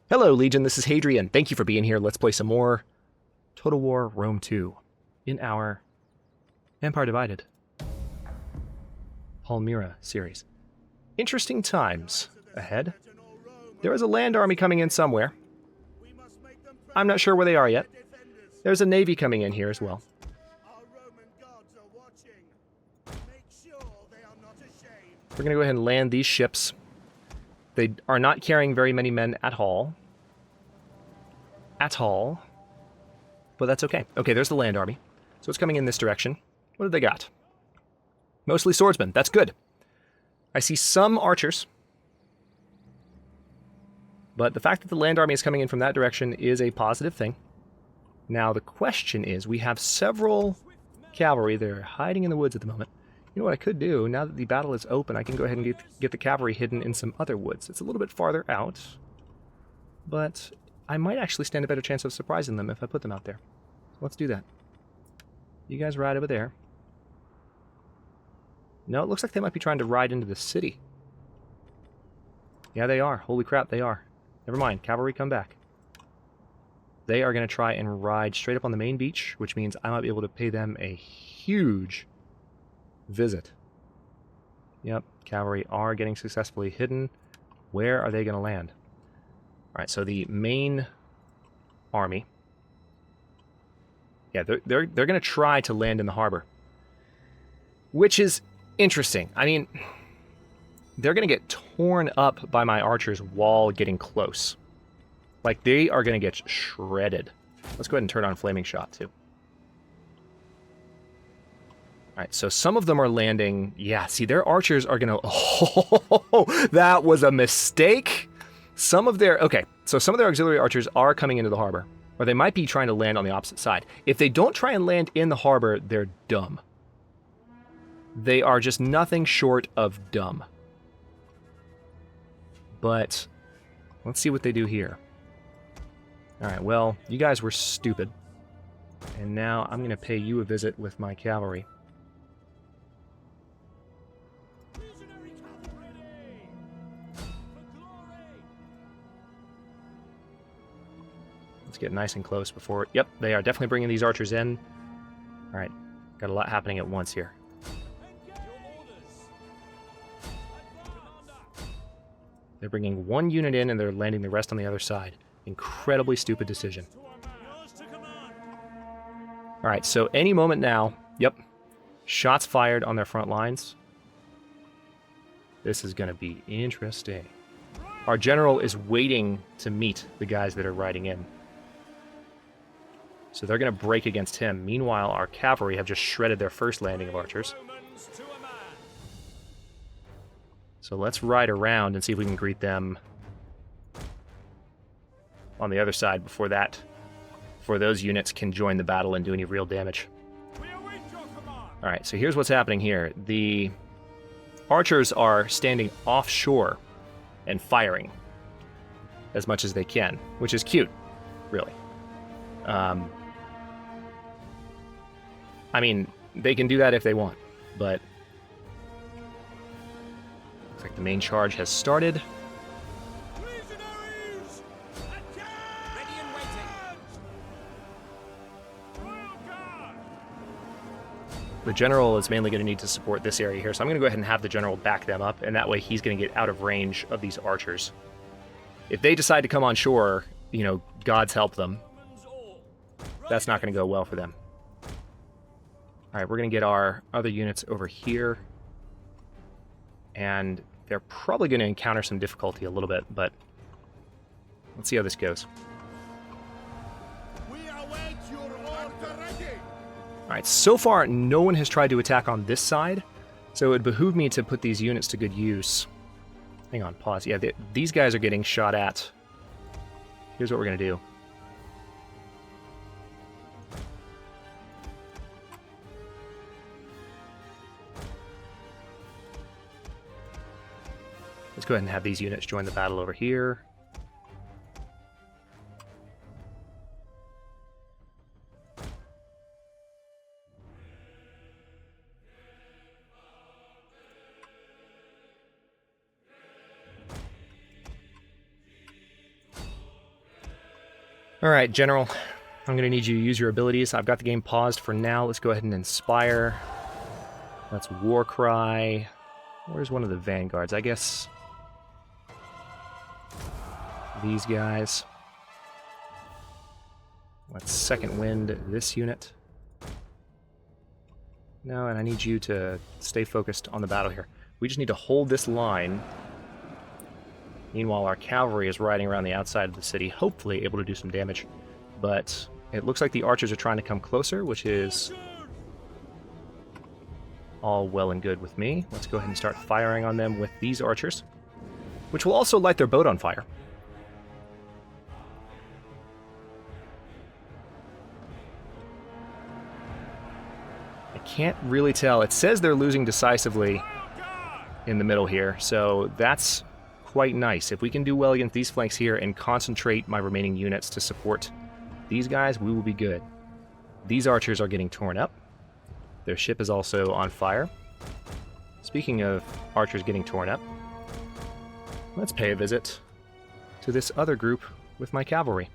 Hello, Legion. This is Hadrian. Thank you for being here. Let's play some more Total War Rome 2 in our Empire Divided Palmyra series. Interesting times ahead. There is a land army coming in somewhere. I'm not sure where they are yet. There's a navy coming in here as well. We're going to go ahead and land these ships. They are not carrying very many men at all. But that's okay. Okay, there's the land army. So it's coming in this direction. What have they got? Mostly swordsmen. That's good. I see some archers. But the fact that the land army is coming in from that direction is a positive thing. Now the question is, we have several cavalry. They're hiding in the woods at the moment. You know what I could do? Now that the battle is open, I can go ahead and get the cavalry hidden in some other woods. It's a little bit farther out. But I might actually stand a better chance of surprising them if I put them out there. So let's do that. You guys ride over there. No, it looks like they might be trying to ride into the city. Yeah, they are. Holy crap, they are. Never mind. Cavalry, come back. They are going to try and ride straight up on the main beach, which means I might be able to pay them a huge visit. Yep, cavalry are getting successfully hidden. Where are they going to land? Alright, so the main army. Yeah, they're going to try to land in the harbor. Which is interesting. I mean, they're going to get torn up by my archers while getting close. Like, they are going to get shredded. Let's go ahead and turn on Flaming Shot, too. Alright, so some of them are landing. Yeah, see, their archers are going to... Oh, that was a mistake! Some of their auxiliary archers are coming into the harbor. Or they might be trying to land on the opposite side. If they don't try and land in the harbor, they're dumb. They are just nothing short of dumb. But let's see what they do here. Alright, well, you guys were stupid. And now I'm going to pay you a visit with my cavalry. Let's get nice and close before... Yep, they are definitely bringing these archers in. Alright, got a lot happening at once here. They're bringing one unit in and they're landing the rest on the other side. Incredibly stupid decision. Alright, so any moment now... Yep, shots fired on their front lines. This is going to be interesting. Our general is waiting to meet the guys that are riding in. So they're going to break against him. Meanwhile, our cavalry have just shredded their first landing of archers. So let's ride around and see if we can greet them on the other side before those units can join the battle and do any real damage. Alright, so here's what's happening here. The archers are standing offshore and firing as much as they can, which is cute, really. I mean, they can do that if they want, but looks like the main charge has started. Legionaries! Attack! Ready and waiting. The general is mainly going to need to support this area here, so I'm going to go ahead and have the general back them up, and that way he's going to get out of range of these archers. If they decide to come on shore, you know, God's help them. That's not going to go well for them. Alright, we're going to get our other units over here. And they're probably going to encounter some difficulty a little bit, but let's see how this goes. Alright, so far no one has tried to attack on this side, so it would behoove me to put these units to good use. Hang on, pause. Yeah, these guys are getting shot at. Here's what we're going to do. Let's go ahead and have these units join the battle over here. Alright, General. I'm going to need you to use your abilities. I've got the game paused for now. Let's go ahead and inspire. That's Warcry. Where's one of the vanguards? I guess these guys. Let's second wind this unit. No, and I need you to stay focused on the battle here. We just need to hold this line. Meanwhile, our cavalry is riding around the outside of the city, hopefully able to do some damage. But it looks like the archers are trying to come closer, which is all well and good with me. Let's go ahead and start firing on them with these archers, which will also light their boat on fire. I can't really tell. It says they're losing decisively in the middle here, so that's quite nice. If we can do well against these flanks here and concentrate my remaining units to support these guys, we will be good. These archers are getting torn up. Their ship is also on fire. Speaking of archers getting torn up, let's pay a visit to this other group with my cavalry.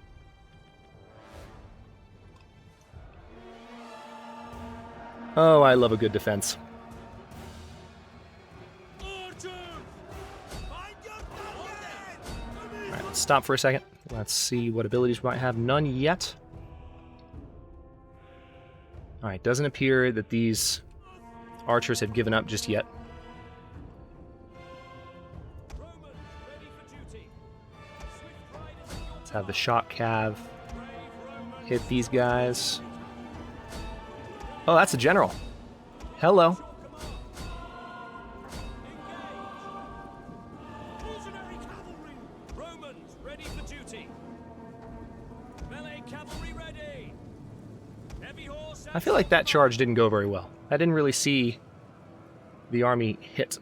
Oh, I love a good defense. Alright, let's stop for a second. Let's see what abilities we might have. None yet. Alright, doesn't appear that these archers have given up just yet. Let's have the shock cav hit these guys. Oh, that's a general. Hello. Legionary cavalry! Romans, ready for duty. Melee cavalry ready. Heavy horse. I feel like that charge didn't go very well. I didn't really see the army hit.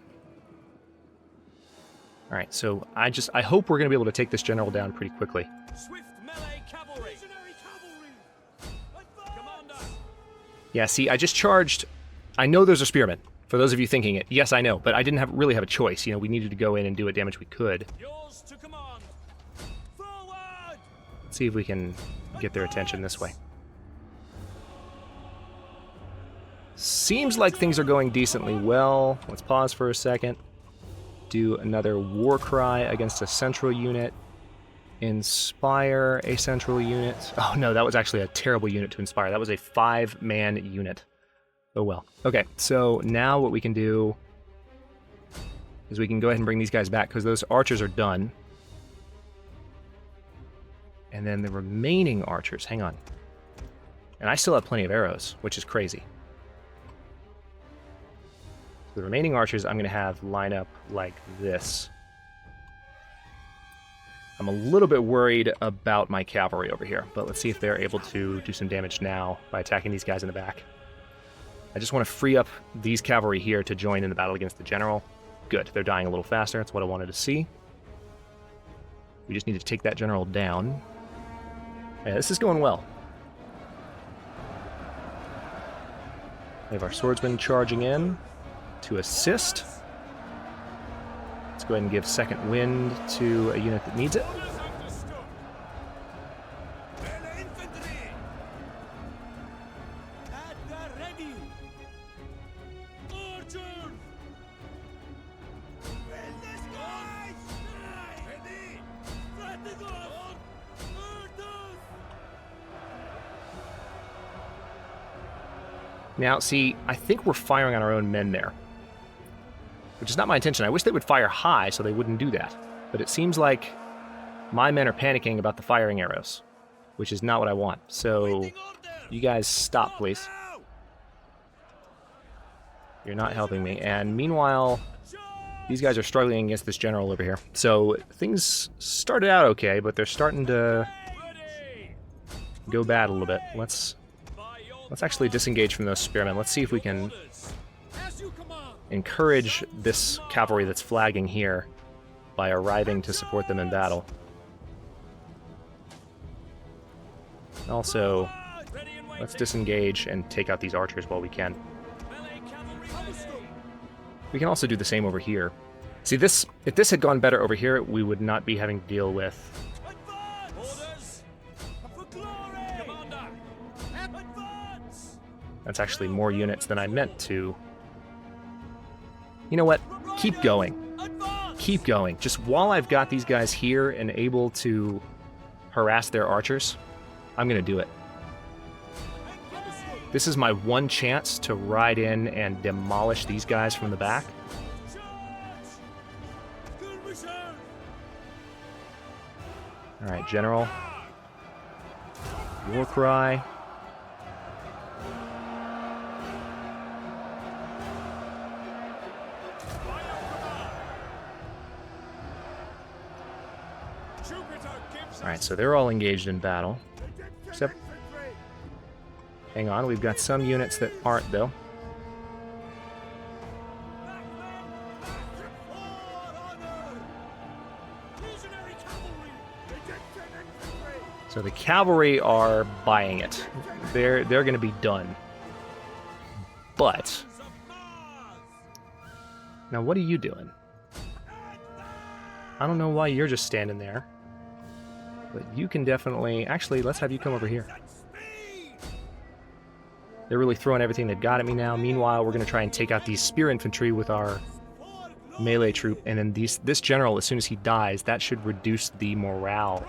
Alright, so I hope we're going to be able to take this general down pretty quickly. Swift melee cavalry. Legionary cavalry. Commander. Yeah, see, I just charged. I know those are spearmen, for those of you thinking it. Yes, I know, but I didn't really have a choice. You know, we needed to go in and do what damage we could. Yours to command. Forward. Let's see if we can get their attention this way. Seems like things are going decently well. Let's pause for a second. Do another war cry against a central unit. Inspire a central unit. Oh no, that was actually a terrible unit to inspire. That was a 5-man unit. Oh well. Okay, so now what we can do is we can go ahead and bring these guys back because those archers are done. And then the remaining archers, hang on. And I still have plenty of arrows, which is crazy. The remaining archers I'm going to have line up like this. I'm a little bit worried about my cavalry over here, but let's see if they're able to do some damage now by attacking these guys in the back. I just want to free up these cavalry here to join in the battle against the general. Good, they're dying a little faster. That's what I wanted to see. We just need to take that general down. Yeah, this is going well. We have our swordsmen charging in to assist. Let's go ahead and give second wind to a unit that needs it. Melee infantry. At the ready. Archers. Witness guys. Ready. Strategos. Orders. Now, see, I think we're firing on our own men there, which is not my intention. I wish they would fire high so they wouldn't do that. But it seems like my men are panicking about the firing arrows, which is not what I want. So, you guys stop, please. You're not helping me. And meanwhile, these guys are struggling against this general over here. So, things started out okay, but they're starting to go bad a little bit. Let's actually disengage from those spearmen. Let's see if we can encourage this cavalry that's flagging here by arriving to support them in battle. Also, let's disengage and take out these archers while we can. We can also do the same over here. See, if this had gone better over here, we would not be having to deal with glory! Commander! Advance! That's actually more units than I meant to. You know what? Keep going. Advance! Keep going. Just while I've got these guys here and able to harass their archers, I'm going to do it. This is my one chance to ride in and demolish these guys from the back. All right, General. War cry. All right, so they're all engaged in battle. Except, hang on, we've got some units that aren't, though. So the cavalry are buying it. They're going to be done. But now what are you doing? I don't know why you're just standing there. But you can definitely... Actually, let's have you come over here. They're really throwing everything they've got at me now. Meanwhile, we're going to try and take out these spear infantry with our melee troop. And then this general, as soon as he dies, that should reduce the morale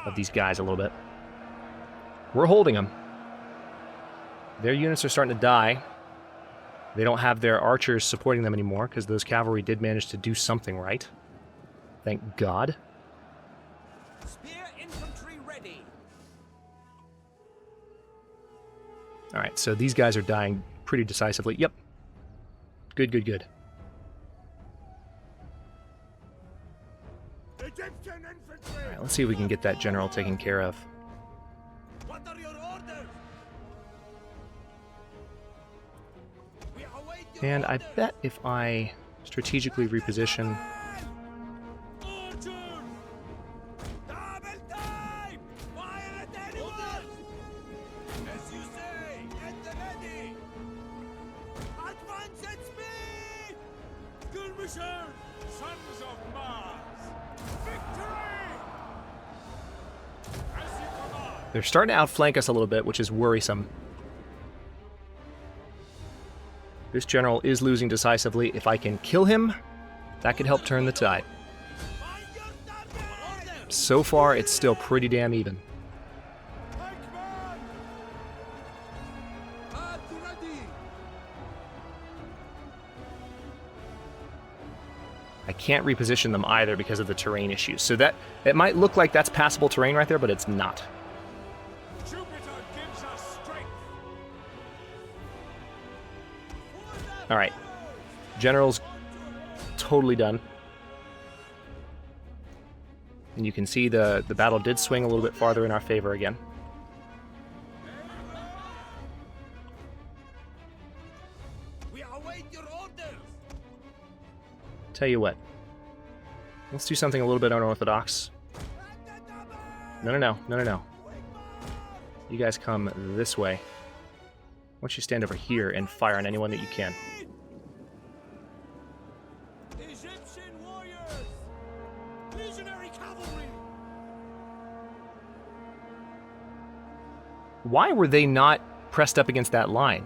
of these guys a little bit. We're holding them. Their units are starting to die. They don't have their archers supporting them anymore because those cavalry did manage to do something right. Thank God. Spear infantry ready. All right, so these guys are dying pretty decisively. Yep. Good, good, good. All right, let's see if we can get that general taken care of. What are your orders? We await your And I orders. bet if I strategically reposition... Archers! Double time! Fire at anyone! As you say, at the ready! Advance at speed! Skirmishers! Sons of Mars! Victory! As you command! They're starting to outflank us a little bit, which is worrisome. This general is losing decisively. If I can kill him, that could help turn the tide. Find your target! So far, it's still pretty damn even. At ready! I can't reposition them either because of the terrain issues. So that it might look like that's passable terrain right there, but it's not. Jupiter gives us strength! All right. General's totally done. And you can see the battle did swing a little bit farther in our favor again. We await your orders! Tell you what. Let's do something a little bit unorthodox. No. You guys come this way. Why don't you stand over here and fire on anyone that you can. Egyptian warriors! Legionary cavalry! Why were they not pressed up against that line?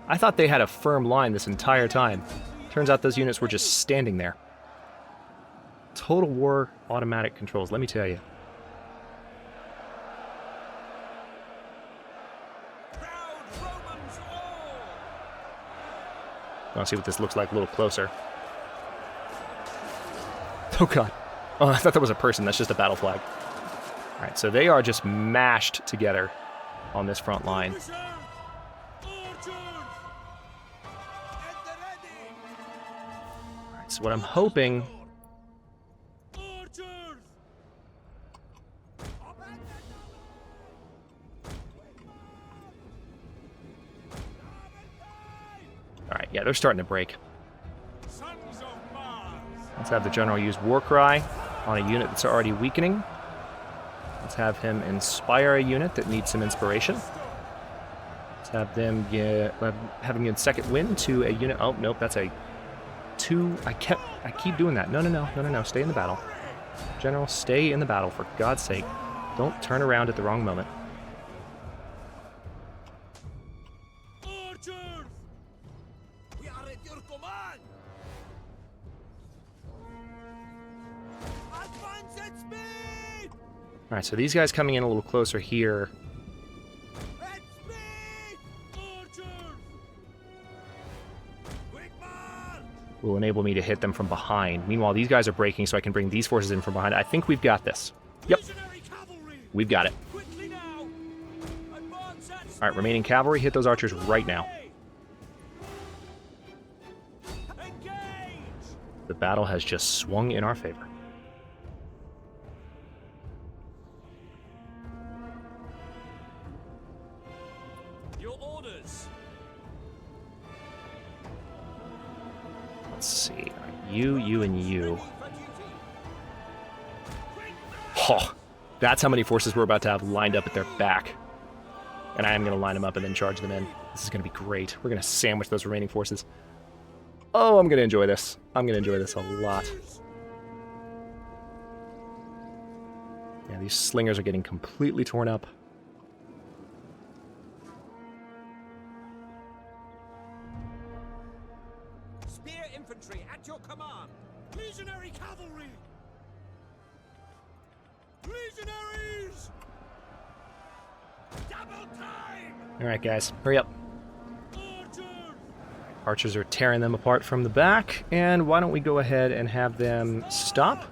I thought they had a firm line this entire time. Turns out those units were just standing there. Total War automatic controls, let me tell you. Proud Romans all! I want to see what this looks like a little closer. Oh god. Oh, I thought that was a person. That's just a battle flag. Alright, so they are just mashed together on this front line. Archers! At the ready! Alright, so what I'm hoping... Archers! Alright, yeah, they're starting to break. Sons of Mars! Let's have the general use War Cry on a unit that's already weakening. Let's have him inspire a unit that needs some inspiration. Let's have them have him give second wind to a unit. Oh, nope, that's a 2. I keep doing that. No. Stay in the battle. General, stay in the battle, for God's sake. Don't turn around at the wrong moment. Alright, so these guys coming in a little closer here. Let's speed! Archers! Quick march! Will enable me to hit them from behind. Meanwhile, these guys are breaking, so I can bring these forces in from behind. I think we've got this. Yep, Legionary cavalry! we've got it. Quickly now! Advance at Alright, remaining cavalry, hit those archers right now. Engage! The battle has just swung in our favor. Your orders! Let's see. You, and you. For duty! Quick Oh, that's how many forces we're about to have lined up at their back. And I am going to line them up and then charge them in. This is going to be great. We're going to sandwich those remaining forces. Oh, I'm going to enjoy this. I'm going to enjoy this a lot. Yeah, these slingers are getting completely torn up. Spear infantry at your command! Legionary cavalry! Legionaries! Double time! Alright, guys. Hurry up. Archers! Archers are tearing them apart from the back. And why don't we go ahead and have them stop?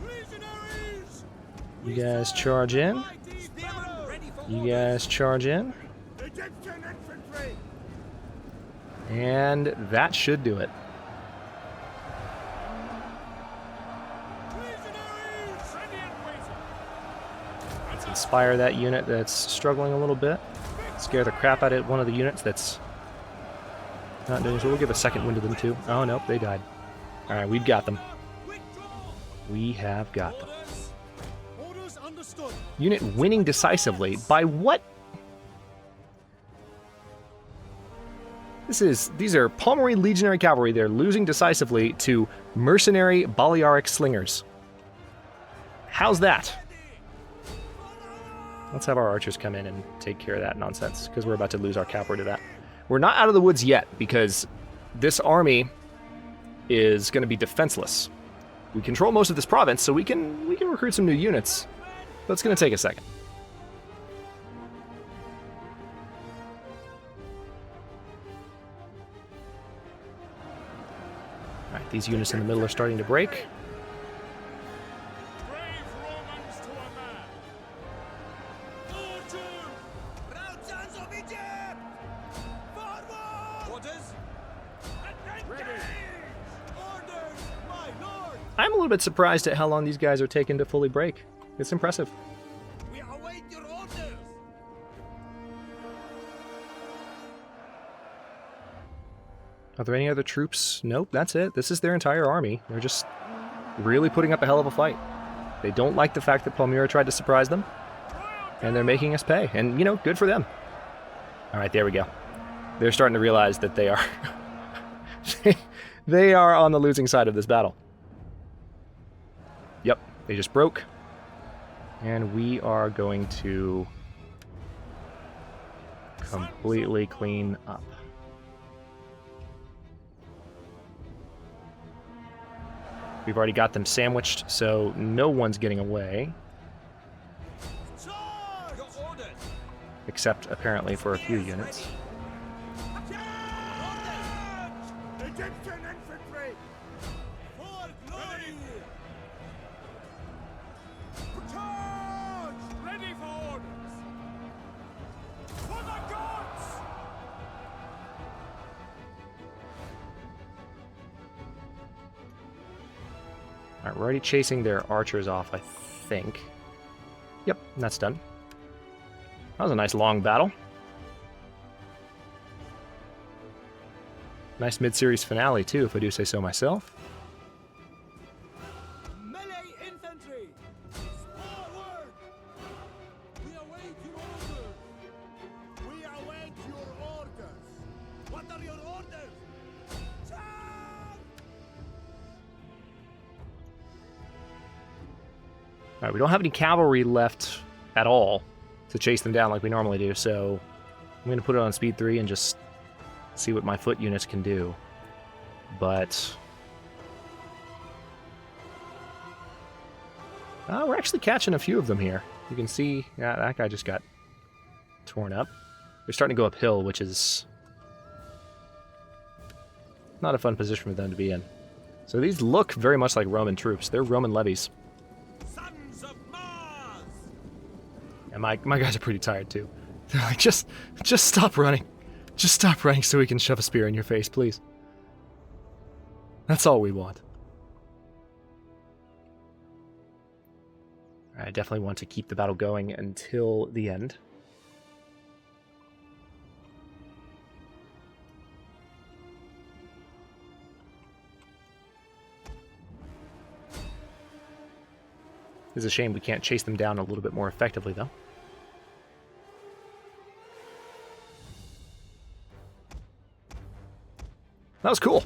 Legionaries! You guys charge in. Spearmen ready for You guys charge in. Egyptian infantry! And that should do it. Legionaries! Ready and waiting! Let's inspire that unit that's struggling a little bit. Scare the crap out of one of the units that's not doing so. We'll give a second wind to them too. Oh, nope, they died. Alright, we've got them. Withdraw! We have got them. Orders! Orders understood! Unit winning decisively. By what? These are Palmyra Legionary Cavalry. They're losing decisively to mercenary Balearic slingers. How's that? Let's have our archers come in and take care of that nonsense, because we're about to lose our cavalry to that. We're not out of the woods yet, because this army is going to be defenseless. We control most of this province, so we can recruit some new units, but it's going to take a second. All right, these units in the middle are starting to break. Brave Romans to a man! Archers! Proud sons of Egypt! Forward! Orders! Engage! Orders, my lord! I'm a little bit surprised at how long these guys are taking to fully break. It's impressive. We await your orders! Are there any other troops? Nope, that's it. This is their entire army. They're just really putting up a hell of a fight. They don't like the fact that Palmyra tried to surprise them, and they're making us pay. And, you know, good for them. All right, there we go. They're starting to realize that they are they are on the losing side of this battle. Yep, they just broke. And we are going to completely clean up. We've already got them sandwiched, so no one's getting away, Charge! Your orders! except apparently for a few units. Charge! Egyptian infantry! For glory! Charge! Ready for orders! For the gods! Alright, we're already chasing their archers off, I think. Yep, that's done. That was a nice long battle. Nice mid-series finale, too, if I do say so myself. Melee infantry! Forward! We await your orders! We await your orders! What are your orders? Charge! Alright, we don't have any cavalry left at all to chase them down like we normally do, so I'm going to put it on speed 3 and just see what my foot units can do. But We're actually catching a few of them here. You can see, yeah, that guy just got torn up. They're starting to go uphill, which is not a fun position for them to be in. So these look very much like Roman troops. They're Roman levies. Sons of Mars! And my guys are pretty tired too. They're like, just stop running. Just stop running so we can shove a spear in your face, please. That's all we want. I definitely want to keep the battle going until the end. It's a shame we can't chase them down a little bit more effectively, though. That was cool.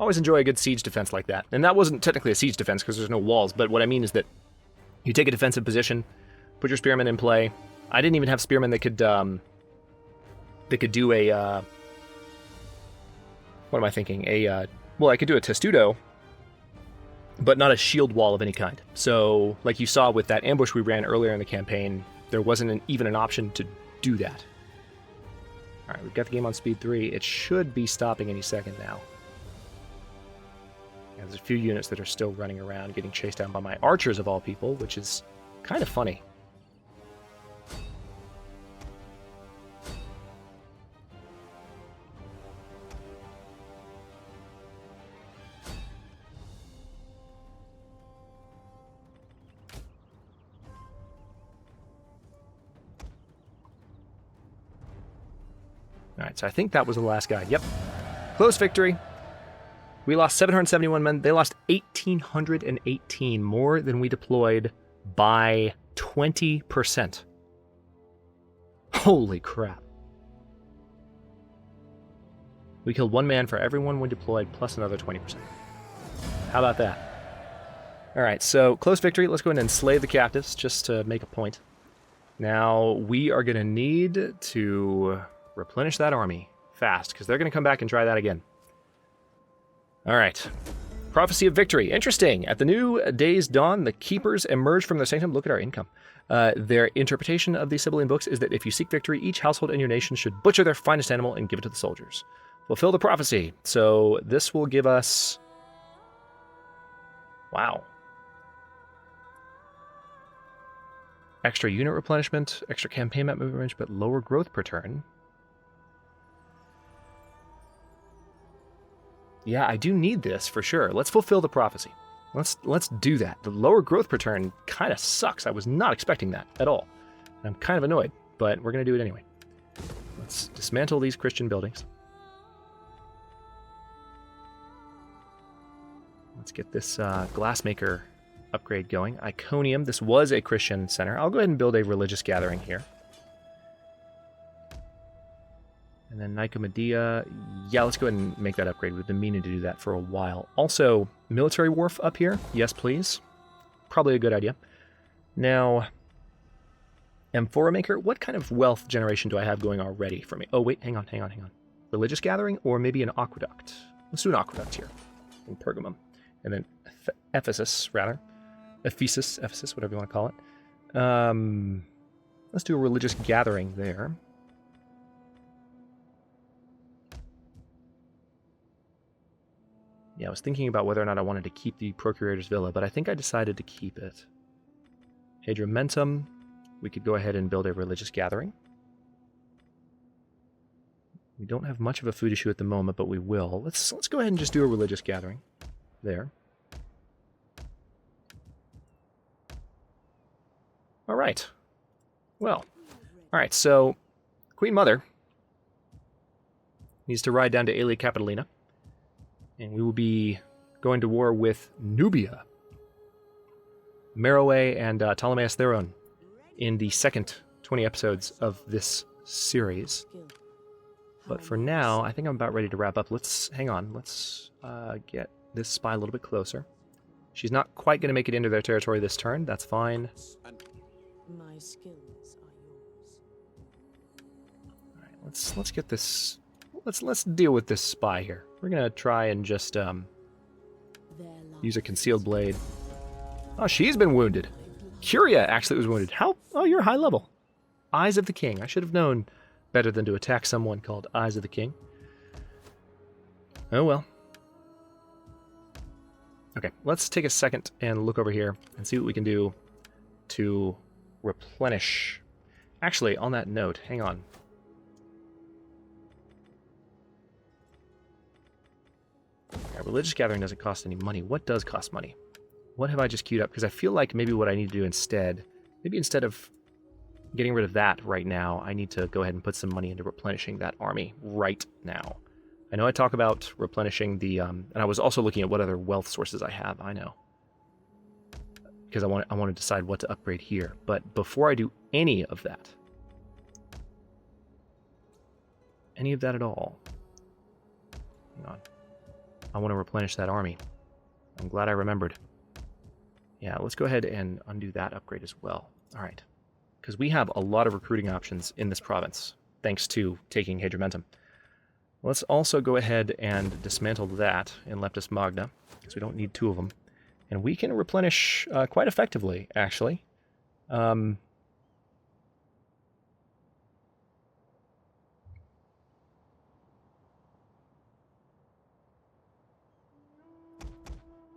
Always enjoy a good siege defense like that. And that wasn't technically a siege defense because there's no walls, but what I mean is that you take a defensive position, put your spearmen in play. I didn't even have spearmen that could do a what am I thinking? Well, I could do a testudo, but not a shield wall of any kind. So, like you saw with that ambush we ran earlier in the campaign, there wasn't even an option to do that. All right, we've got the game on speed 3. It should be stopping any second now. Yeah, there's a few units that are still running around, getting chased down by my archers of all people, which is kind of funny. Alright, so I think that was the last guy. Yep. Close victory. We lost 771 men. They lost 1,818, more than we deployed by 20%. Holy crap. We killed 1 man for everyone we deployed, plus another 20%. How about that? Alright, so close victory. Let's go ahead and enslave the captives, just to make a point. Now, we are going to need to replenish that army fast, because they're going to come back and try that again. All right. Prophecy of Victory. Interesting. At the new day's dawn, the keepers emerge from their sanctum. Look at our income. Their interpretation of these Sibylline books is that if you seek victory, each household in your nation should butcher their finest animal and give it to the soldiers. Fulfill the prophecy. So this will give us... Wow. Extra unit replenishment, extra campaign map movement range, but lower growth per turn. Yeah, I do need this for sure. Let's fulfill the prophecy. Let's do that. The lower growth per turn kind of sucks. I was not expecting that at all. I'm kind of annoyed, but we're going to do it anyway. Let's dismantle these Christian buildings. Let's get this glassmaker upgrade going. Iconium, this was a Christian center. I'll go ahead and build a religious gathering here. And then Nicomedia, yeah, let's go ahead and make that upgrade. We've been meaning to do that for a while. Also, military wharf up here. Yes, please. Probably a good idea. Now, Amphora Maker, what kind of wealth generation do I have going already for me? Oh, wait, hang on. Religious gathering or maybe an aqueduct? Let's do an aqueduct here in Pergamum. And then Ephesus, whatever you want to call it. Let's do a religious gathering there. Yeah, I was thinking about whether or not I wanted to keep the Procurator's Villa, but I think I decided to keep it. Hadriamentum, we could go ahead and build a religious gathering. We don't have much of a food issue at the moment, but we will. Let's go ahead and just do a religious gathering there. All right. Well, all right, so Queen Mother needs to ride down to Aelia Capitolina. And we will be going to war with Nubia, Meroe, and Ptolemaeus Theron in the second 20 episodes of this series. But for now, I think I'm about ready to wrap up. Let's hang on. Let's get this spy a little bit closer. She's not quite going to make it into their territory this turn. That's fine. My skills are yours. All right, let's get this. Let's deal with this spy here. We're gonna try and just use a concealed blade. Oh, she's been wounded. Curia actually was wounded. How? Oh, you're high level. Eyes of the King. I should have known better than to attack someone called Eyes of the King. Oh well. Okay, let's take a second and look over here and see what we can do to replenish. Actually, on that note, hang on. Yeah, religious gathering doesn't cost any money. What does cost money? What have I just queued up? Because I feel like maybe what I need to do instead, maybe instead of getting rid of that right now, I need to go ahead and put some money into replenishing that army right now. I know I talk about replenishing the, and I was also looking at what other wealth sources I have, I know. Because I want to decide what to upgrade here. But before I do any of that at all, hang on. I want to replenish that army. I'm glad I remembered. Yeah, let's go ahead and undo that upgrade as well. All right. Because we have a lot of recruiting options in this province, thanks to taking Hadrian. Let's also go ahead and dismantle that in Leptis Magna, because we don't need two of them. And we can replenish quite effectively, actually.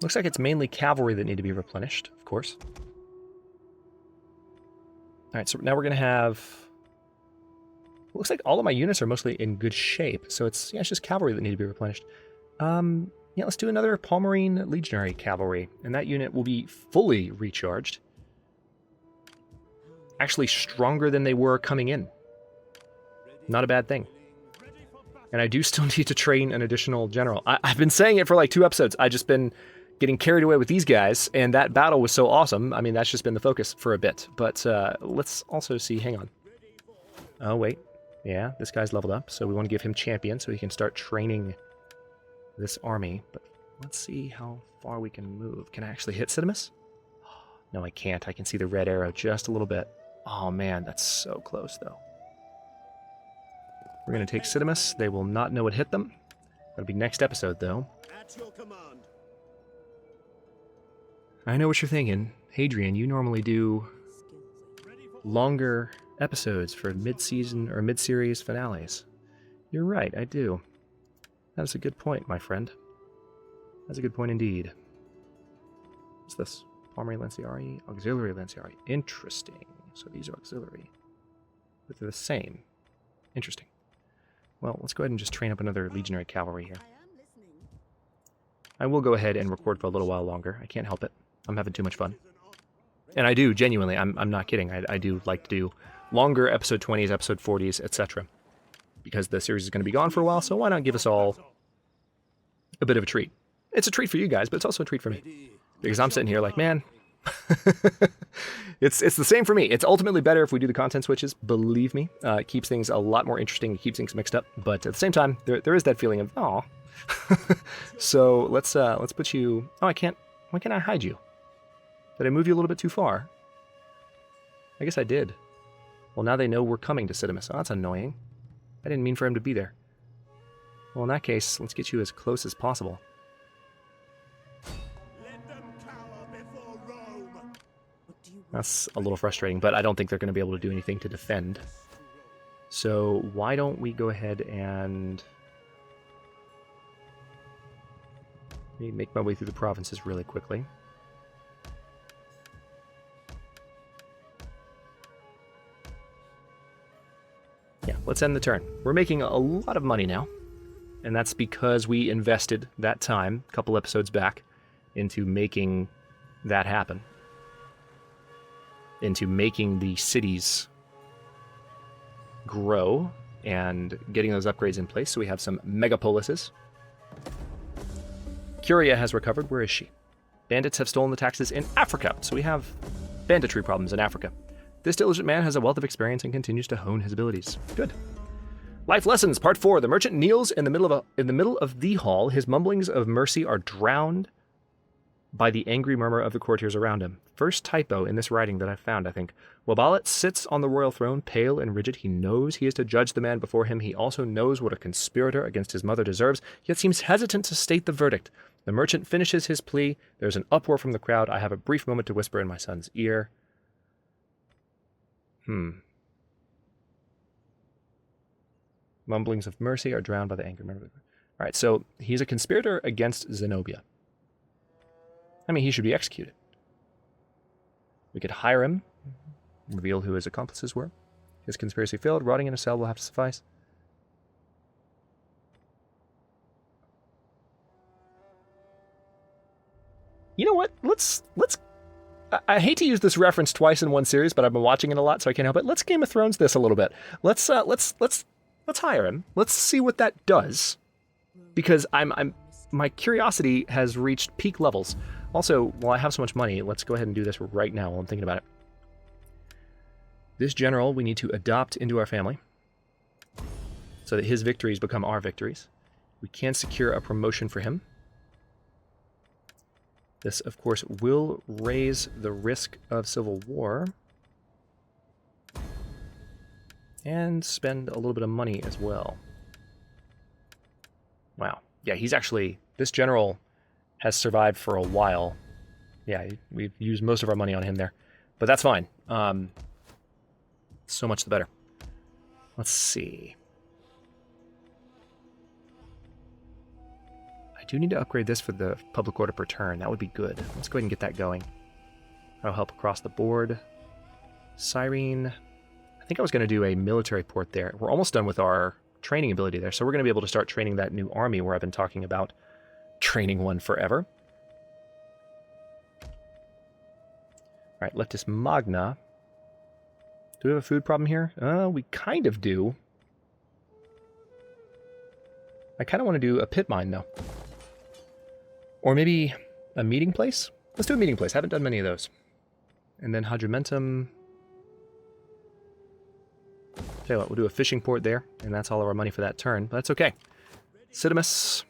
Looks like it's mainly cavalry that need to be replenished, of course. All right, so now we're going to have... Looks like all of my units are mostly in good shape, so it's just cavalry that need to be replenished. Yeah, let's do another Palmyrene Legionary Cavalry, and that unit will be fully recharged. Actually stronger than they were coming in. Not a bad thing. And I do still need to train an additional general. I've been saying it for like 2 episodes. I've just been getting carried away with these guys, and that battle was so awesome. I mean, that's just been the focus for a bit. But let's also see, hang on. Oh, wait. Yeah, this guy's leveled up, so we want to give him champion so he can start training this army. But let's see how far we can move. Can I actually hit Civimus? No, I can't. I can see the red arrow just a little bit. Oh man, that's so close though. We're going to take Civimus. They will not know what hit them. That'll be next episode though. At your command. I know what you're thinking. Hadrian, you normally do longer episodes for mid-season or mid-series finales. You're right, I do. That's a good point, my friend. That's a good point indeed. What's this? Palmyra Lanciari, Auxiliary Lanciari. Interesting. So these are auxiliary. But they're the same. Interesting. Well, let's go ahead and just train up another legionary cavalry here. I will go ahead and record for a little while longer. I can't help it. I'm having too much fun. And I do, genuinely. I'm not kidding. I do like to do longer episode 20s, episode 40s, etc. Because the series is going to be gone for a while, so why not give us all a bit of a treat? It's a treat for you guys, but it's also a treat for me. Because I'm sitting here like, man, it's the same for me. It's ultimately better if we do the content switches, believe me. It keeps things a lot more interesting, it keeps things mixed up, but at the same time, there is that feeling of, aw. So let's put you... Oh, I can't... Why can't I hide you? Did I move you a little bit too far? I guess I did. Well, now they know we're coming to Civimus. Oh, that's annoying. I didn't mean for him to be there. Well, in that case, let's get you as close as possible. Let them cower before Rome. That's a little frustrating, but I don't think they're going to be able to do anything to defend. So why don't we go ahead and... Let me make my way through the provinces really quickly. Yeah, let's end the turn. We're making a lot of money now, and that's because we invested that time, a couple episodes back, into making that happen. Into making the cities grow and getting those upgrades in place, so we have some megapolises. Curia has recovered. Where is she? Bandits have stolen the taxes in Africa, so we have banditry problems in Africa. This diligent man has a wealth of experience and continues to hone his abilities. Good. Life lessons, part 4. The merchant kneels in the middle of the hall. His mumblings of mercy are drowned by the angry murmur of the courtiers around him. First typo in this writing that I found, I think. Wabalit sits on the royal throne, pale and rigid. He knows he is to judge the man before him. He also knows what a conspirator against his mother deserves, yet seems hesitant to state the verdict. The merchant finishes his plea. There's an uproar from the crowd. I have a brief moment to whisper in my son's ear. Mumblings of mercy are drowned by the anger. All right, so he's a conspirator against Zenobia. I mean, he should be executed. We could hire him, reveal who his accomplices were. His conspiracy failed. Rotting in a cell will have to suffice. You know what? Let's. I hate to use this reference twice in one series, but I've been watching it a lot, so I can't help it. Let's Game of Thrones this a little bit. Let's hire him. Let's see what that does, because my curiosity has reached peak levels. Also, while I have so much money, let's go ahead and do this right now while I'm thinking about it. This general we need to adopt into our family so that his victories become our victories. We can secure a promotion for him. This, of course, will raise the risk of civil war and spend a little bit of money as well. Wow. Yeah, he's actually... This general has survived for a while. Yeah, we've used most of our money on him there. But that's fine. So much the better. Let's see. I do need to upgrade this for the public order per turn. That would be good. Let's go ahead and get that going. That'll help across the board. Cyrene. I think I was going to do a military port there. We're almost done with our training ability there, so we're going to be able to start training that new army where I've been talking about training one forever. Alright, Leptis Magna. Do we have a food problem here? We kind of do. I kind of want to do a pit mine, though. Or maybe a meeting place? Let's do a meeting place. I haven't done many of those. And then Hadrimentum. Tell you what, we'll do a fishing port there, and that's all of our money for that turn. But that's okay. Cidamus,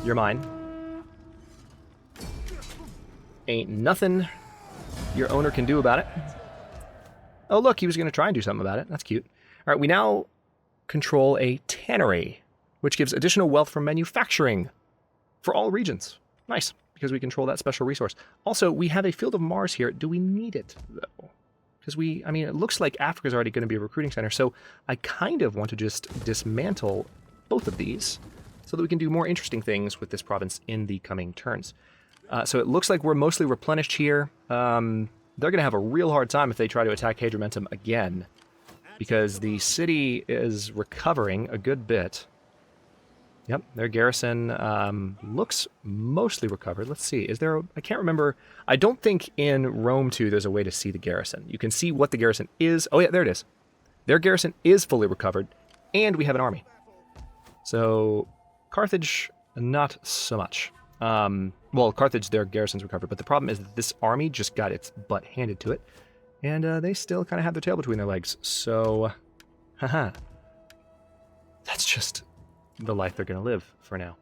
you're mine. Ain't nothing your owner can do about it. Oh, look, he was going to try and do something about it. That's cute. All right, we now control a tannery, which gives additional wealth from manufacturing for all regions. Nice, because we control that special resource. Also, we have a Field of Mars here. Do we need it, though? Because I mean, it looks like Africa's already going to be a recruiting center, so I kind of want to just dismantle both of these so that we can do more interesting things with this province in the coming turns. So it looks like we're mostly replenished here. They're going to have a real hard time if they try to attack Hadrimentum again, because the city is recovering a good bit. Yep, their garrison looks mostly recovered. Let's see, is there I can't remember. I don't think in Rome 2 there's a way to see the garrison. You can see what the garrison is. Oh yeah, there it is. Their garrison is fully recovered, and we have an army. So, Carthage, not so much. Well, Carthage, their garrison's recovered, but the problem is that this army just got its butt handed to it, and they still kind of have their tail between their legs, so, haha. That's just the life they're going to live for now.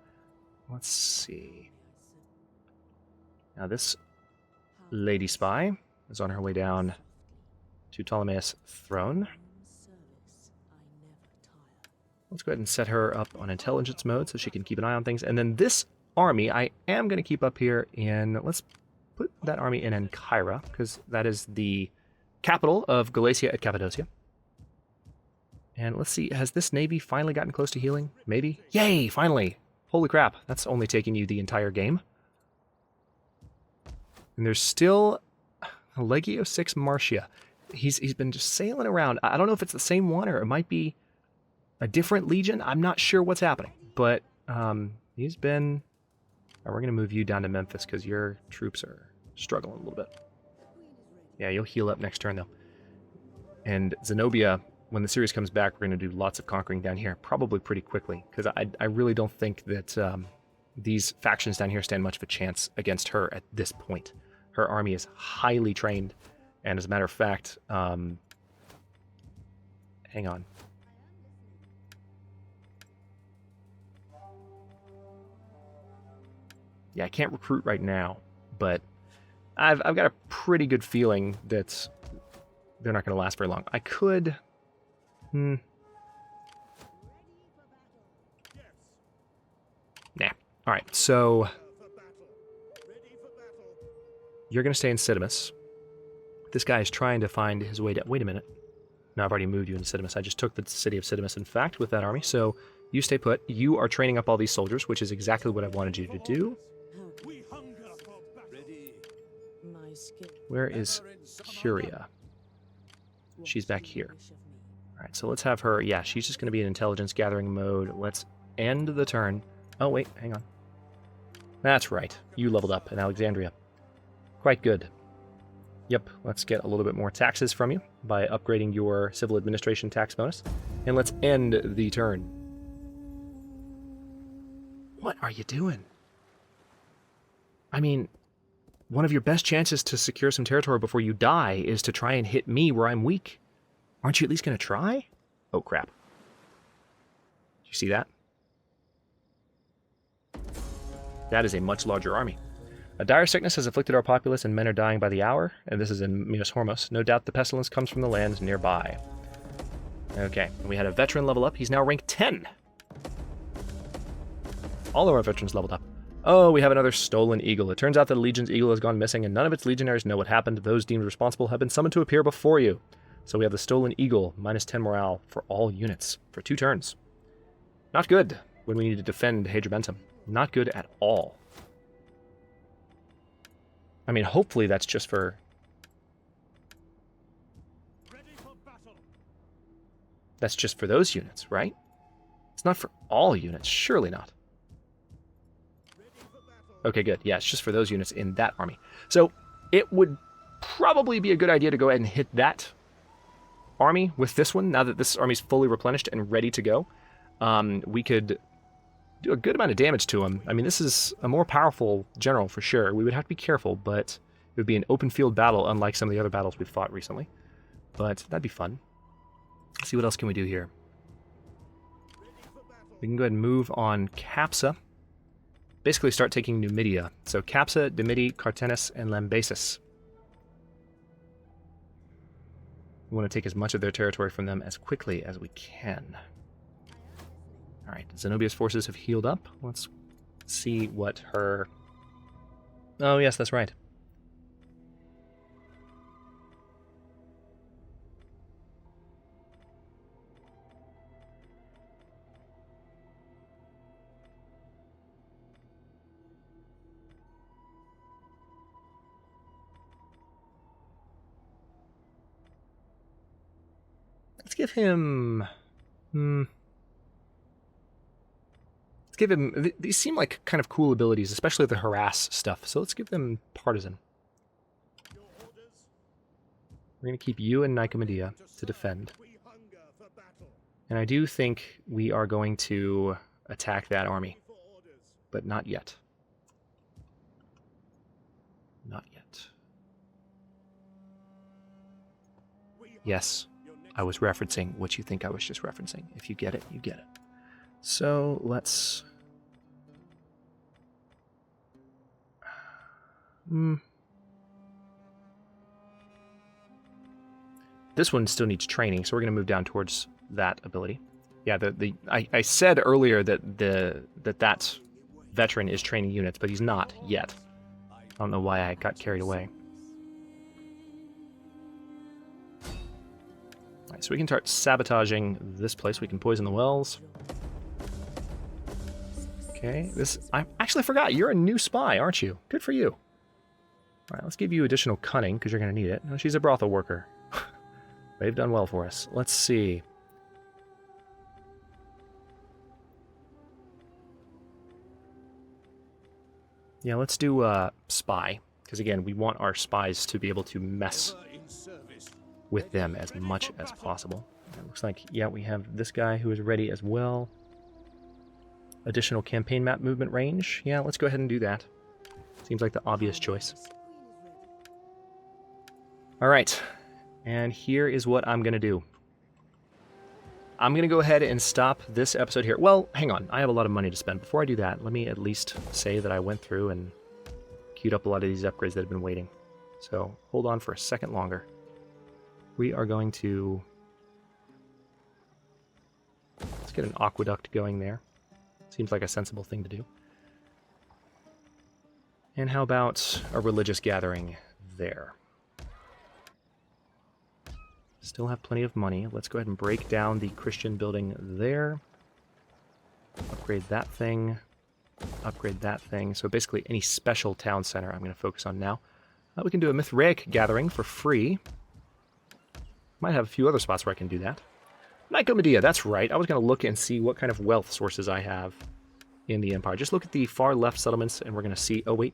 Let's see. Now this lady spy is on her way down to Ptolemaeus' throne. Let's go ahead and set her up on intelligence mode so she can keep an eye on things. And then this army I am going to keep up here in... Let's put that army in Ancyra, because that is the capital of Galatia and Cappadocia. And let's see, has this navy finally gotten close to healing? Maybe? Yay, finally! Holy crap, that's only taking you the entire game. And there's still Legio 6 Marcia. He's been just sailing around. I don't know if it's the same one or it might be a different legion. I'm not sure what's happening. But he's been... we're going to move you down to Memphis because your troops are struggling a little bit. Yeah, you'll heal up next turn, though. And Zenobia, when the series comes back, we're going to do lots of conquering down here, probably pretty quickly, because I really don't think that these factions down here stand much of a chance against her at this point. Her army is highly trained, and as a matter of fact, hang on. Yeah, I can't recruit right now, but I've got a pretty good feeling that they're not going to last very long. I could... Nah. Alright, so... You're going to stay in Cidamus. This guy is trying to find his way down. Wait a minute. No, I've already moved you into Civimus. I just took the city of Civimus, in fact, with that army. So you stay put. You are training up all these soldiers, which is exactly what I wanted you to do. We hunger for battle. Ready. My skill. Where is Curia? She's back here. All right, so let's have her. Yeah, she's just going to be in intelligence gathering mode. Let's end the turn. Oh, wait, hang on. That's right. You leveled up in Alexandria. Quite good. Yep, let's get a little bit more taxes from you by upgrading your civil administration tax bonus. And let's end the turn. What are you doing? I mean, one of your best chances to secure some territory before you die is to try and hit me where I'm weak. Aren't you at least going to try? Oh, crap. Did you see that? That is a much larger army. A dire sickness has afflicted our populace, and men are dying by the hour, and this is in Minas Hormos. No doubt the pestilence comes from the lands nearby. Okay, we had a veteran level up. He's now rank 10. All of our veterans leveled up. Oh, we have another stolen eagle. It turns out that the Legion's eagle has gone missing, and none of its legionaries know what happened. Those deemed responsible have been summoned to appear before you. So we have the stolen eagle, minus 10 morale for all units, for 2 turns. Not good when we need to defend Hadrianbentum. Not good at all. I mean, hopefully that's just for... Ready for battle. That's just for those units, right? It's not for all units. Surely not. Ready for battle. Okay, good. Yeah, it's just for those units in that army. So it would probably be a good idea to go ahead and hit that army with this one, now that this army's fully replenished and ready to go. We could do a good amount of damage to him. I mean, this is a more powerful general for sure. We would have to be careful, but it would be an open field battle, unlike some of the other battles we've fought recently. But that'd be fun. Let's see what else can we do here. We can go ahead and move on Capsa. Basically start taking Numidia. So Capsa, Dimidi, Cartenus, and Lambasis. We want to take as much of their territory from them as quickly as we can. Alright, Zenobia's forces have healed up. Let's see what her... Oh, yes, that's right. Let's give him... give him... These seem like kind of cool abilities, especially the harass stuff. So let's give them partisan. Your orders. We're going to keep you and Nicomedia to defend. We hunger for battle. And I do think we are going to attack that army. For orders. But not yet. Not yet. Yes, I was referencing what you think I was just referencing. If you get it, you get it. So let's... This one still needs training, so we're going to move down towards that ability. Yeah, I said earlier that that veteran is training units, but he's not yet. I don't know why I got carried away. Alright, so we can start sabotaging this place. We can poison the wells. Okay, I actually forgot. You're a new spy, aren't you? Good for you. Alright, let's give you additional cunning, because you're going to need it. No, she's a brothel worker. They've done well for us. Let's see. Yeah, let's do spy, because again, we want our spies to be able to mess with them as much as possible. It looks like, yeah, we have this guy who is ready as well. Additional campaign map movement range. Yeah, let's go ahead and do that. Seems like the obvious choice. Alright, and here is what I'm going to do. I'm going to go ahead and stop this episode here. Well, hang on. I have a lot of money to spend. Before I do that, let me at least say that I went through and queued up a lot of these upgrades that have been waiting. So hold on for a second longer. We are going to... Let's get an aqueduct going there. Seems like a sensible thing to do. And how about a religious gathering there? Still have plenty of money. Let's go ahead and break down the Christian building there. Upgrade that thing. Upgrade that thing. So basically any special town center I'm going to focus on now. We can do a Mithraic gathering for free. Might have a few other spots where I can do that. Nicomedia, that's right. I was going to look and see what kind of wealth sources I have in the Empire. Just look at the far left settlements and we're going to see... Oh, wait.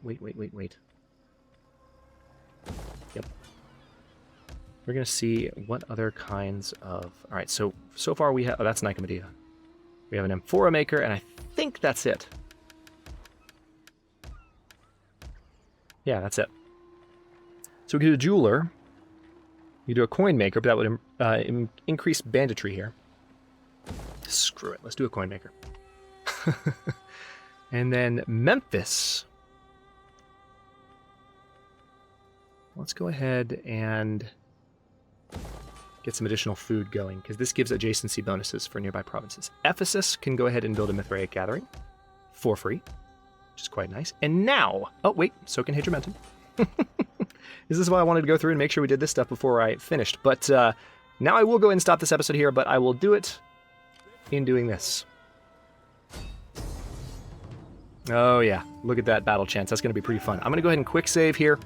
Yep. We're going to see what other kinds of... Alright, so far we have... Oh, that's Nicomedia. We have an amphora maker, and I think that's it. Yeah, that's it. So we can do a jeweler. We can do a coin maker, but that would increase banditry here. Screw it, let's do a coin maker. And then Memphis. Let's go ahead and get some additional food going, because this gives adjacency bonuses for nearby provinces. Ephesus can go ahead and build a Mithraic gathering for free, which is quite nice. And now, oh wait, so can Hadrian. This is why I wanted to go through and make sure we did this stuff before I finished. But now I will go and stop this episode here, but I will do it in doing this. Oh yeah, look at that battle chance. That's going to be pretty fun. I'm going to go ahead and quick save here.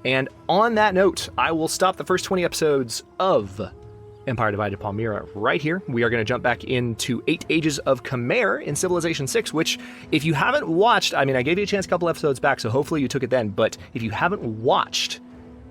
And on that note, I will stop the first 20 episodes of Empire Divided Palmyra right here. We are going to jump back into 8 Ages of Khmer in Civilization 6, which, if you haven't watched, I mean, I gave you a chance a couple episodes back, so hopefully you took it then, but if you haven't watched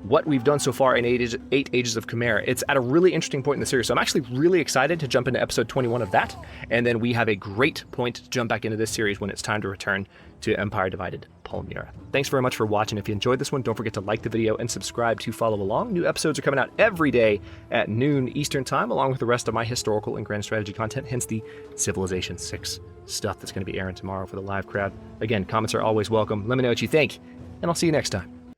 what we've done so far in 8 Ages of Khmer, it's at a really interesting point in the series. So I'm actually really excited to jump into episode 21 of that, and then we have a great point to jump back into this series when it's time to return to Empire Divided Palmyra. Thanks very much for watching. If you enjoyed this one, don't forget to like the video and subscribe to follow along. New episodes are coming out every day at noon Eastern Time, along with the rest of my historical and grand strategy content, hence the Civilization 6 stuff that's going to be airing tomorrow for the live crowd. Again, comments are always welcome. Let me know what you think, and I'll see you next time.